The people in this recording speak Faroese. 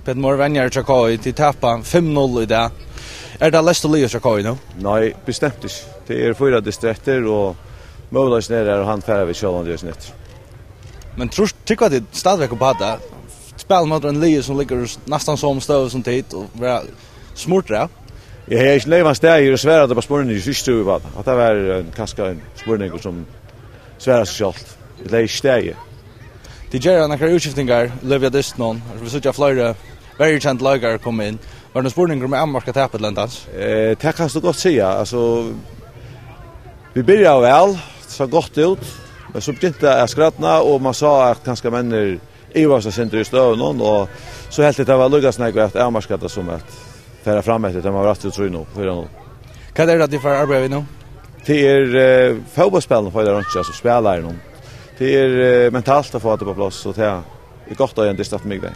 Peter Mor vänjar Chakoi till tappa 5-0 i det. Det Leicester Leo Chakoi nu? Nej, bestämt inte. Det 4 distrikter och Målas ner och han färre vid Sjölland just nytt. Men tycker att det stadigväck på det. Spel mot en Leo som ligger nästan som stöv som tid och vara smurt där. Jag har inte levat steg och svärat på spåren i sista vad. Att det var kanske en spårning som svärar sig självt. Det är steg. Det gör några utskiftningar, Livia Distnon. Vi såg ju flera very känd lagar komma in. Var det spårningar med Ammarska tappet ländas? Det kan du gott säga. Alltså vi började väl, så gott ut. Men så begynte jag skrattna och man sa att kanske människor Ivasa center i stövnen och så helt det var lugas när att Ammarska som att föra fram efter det var rätt ut nu för nu. Vad är det för arbete nu? Det är fotbollsspelaren för det inte så spelar någon. Det är mentalt att få det på plats så det är gott att en distat mig det.